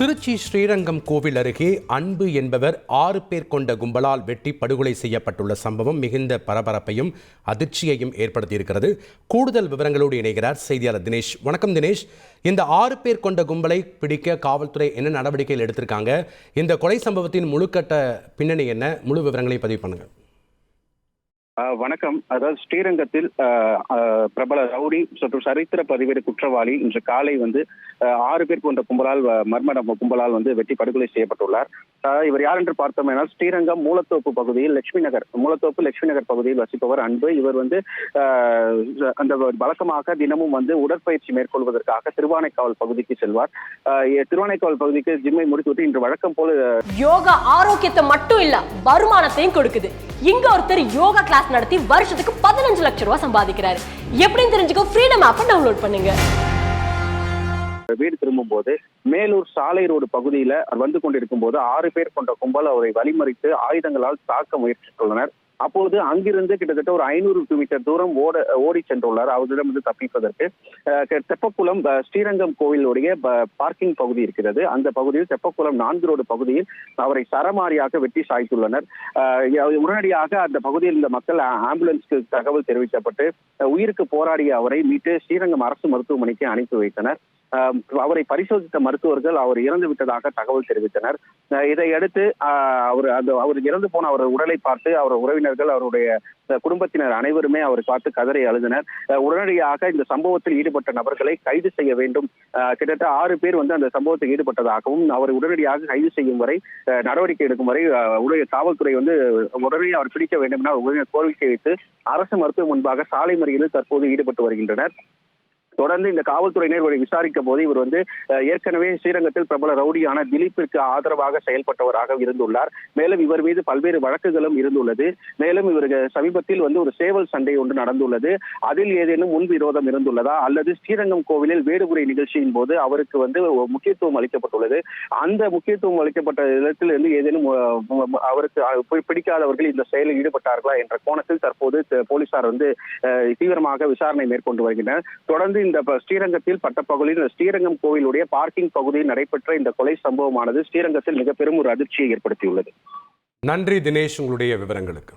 திருச்சி ஸ்ரீரங்கம் கோவில் அருகே அன்பு என்பவர் 6 பேர் கொண்ட கும்பலால் வெட்டி படுகொலை செய்யப்பட்டுள்ள சம்பவம் மிகுந்த பரபரப்பையும் அதிர்ச்சியையும் ஏற்படுத்தியிருக்கிறது. கூடுதல் விவரங்களோடு இணைகிறார் செய்தியாளர் தினேஷ். வணக்கம் தினேஷ். இந்த 6 பேர் கொண்ட கும்பலை பிடிக்க காவல்துறை என்ன நடவடிக்கைகள் எடுத்திருக்காங்க? இந்த கொலை சம்பவத்தின் முழுக்கட்ட பின்னணி என்ன? முழு விவரங்களையும் பதிவு பண்ணுங்க. வணக்கம். அதாவது ஸ்ரீரங்கத்தில் பிரபல ரவுடி மற்றும் சரித்திர பதிவேடு குற்றவாளி இன்று காலை 6 பேர் கொண்ட கும்பலால் மர்ம கும்பலால் வெட்டி படுகொலை செய்யப்பட்டுள்ளார். இவர் யார் என்று பார்த்தோம்னால் ஸ்ரீரங்கம் மூலத்தோப்பு பகுதியில் லட்சுமி நகர் பகுதியில் வசிப்பவர் அன்பு. இவர் அந்த வழக்கமாக தினமும் உடற்பயிற்சி மேற்கொள்வதற்காக திருவானைக்காவல் பகுதிக்கு செல்வார். திருவானைக்காவல் பகுதிக்கு ஜிம்மை முடித்துவிட்டு இன்று வழக்கம் போல யோகா ஆரோக்கியத்தை மட்டும் இல்ல வருமானத்தையும் கொடுக்குது. இங்க ஒருத்தர் யோகா கிளாஸ் நடத்தி வருஷத்துக்கு 15 லட்சம் ரூபாய் சம்பாதிக்கிறாரு. எப்படின்னு தெரிஞ்சுக்க ஃப்ரீடம் ஆப்பை டவுன்லோட் பண்ணுங்க. வீடு திரும்பும் போது மேலூர் சாலை ரோடு பகுதியில வந்து கொண்டிருக்கும் போது 6 பேர் கொண்ட கும்பல் அவரை வழிமறித்து ஆயுதங்களால் தாக்க முயற்சித்துள்ளனர். அப்போது அங்கிருந்து கிட்டத்தட்ட ஒரு 500 மீட்டர் தூரம் ஓடி சென்றுள்ளார். அவரிடம் தப்பிப்பதற்கு தெப்பக்குளம் ஸ்ரீரங்கம் கோவிலுடைய பார்க்கிங் பகுதி இருக்கிறது. அந்த பகுதியில் தெப்பக்குளம் 4 ரோடு பகுதியில் அவரை சரமாரியாக வெட்டி சாய்த்துள்ளனர். உடனடியாக அந்த பகுதியில் இந்த மக்கள் ஆம்புலன்ஸ்க்கு தகவல் தெரிவிக்கப்பட்டு உயிருக்கு போராடிய அவரை மீட்டு ஸ்ரீரங்கம் அரசு மருத்துவமனைக்கு அனுப்பி வைத்தனர். அவரை பரிசோதித்த மருத்துவர்கள் அவர் இறந்து விட்டதாக தகவல் தெரிவித்தனர். இதையடுத்து அவர் இறந்து போன அவர் உடலை பார்த்து அவர் உறவினர்கள் அவருடைய குடும்பத்தினர் அனைவருமே அவரை பார்த்து கதறி அழுதினர். உடனடியாக இந்த சம்பவத்தில் ஈடுபட்ட நபர்களை கைது செய்ய வேண்டும். கிட்டத்தட்ட 6 பேர் அந்த சம்பவத்தில் ஈடுபட்டதாகவும் அவரை உடனடியாக கைது செய்யும் வரை நடவடிக்கை எடுக்கும் வரை காவல்துறை உடனே அவர் பிடிக்க வேண்டும் என கோரிக்கை வைத்து அரசு மருத்துவ முன்பாக சாலை மறியலில் தற்போது ஈடுபட்டு வருகின்றனர். தொடர்ந்து இந்த காவல்துறையினர் விசாரிக்க போது இவர் ஏற்கனவே ஸ்ரீரங்கத்தில் பிரபல ரவுடியான திலீப்பிற்கு ஆதரவாக செயல்பட்டவராக இருந்துள்ளார். மேலும் இவர் மீது பல்வேறு வழக்குகளும் இருந்துள்ளது. மேலும் இவருக்கு சமீபத்தில் ஒரு சேவல் சண்டை ஒன்று நடந்துள்ளது. அதில் ஏதேனும் முன்விரோதம் இருந்துள்ளதா அல்லது ஸ்ரீரங்கம் கோவிலில் வேடுபுரை நிகழ்ச்சியின் போது அவருக்கு முக்கியத்துவம் அளிக்கப்பட்டுள்ளது. அந்த முக்கியத்துவம் அளிக்கப்பட்ட இடத்தில் ஏதேனும் அவருக்கு பிடிக்காதவர்கள் இந்த செயலில் ஈடுபட்டார்களா என்ற கோணத்தில் தற்போது போலீசார் தீவிரமாக விசாரணை மேற்கொண்டு வருகின்றனர். தொடர்ந்து இந்த ஸ்ரீரங்கத்தில் பட்டப்பகுதியில் ஸ்ரீரங்கம் கோவிலுடைய பார்க்கிங் பகுதியில் நடைபெற்ற இந்த கொலை சம்பவமானது ஸ்ரீரங்கத்தில் மிக பெரும் ஒரு அதிர்ச்சியை ஏற்படுத்தியுள்ளது. நன்றி தினேஷ், உங்களுடைய விவரங்களுக்கு.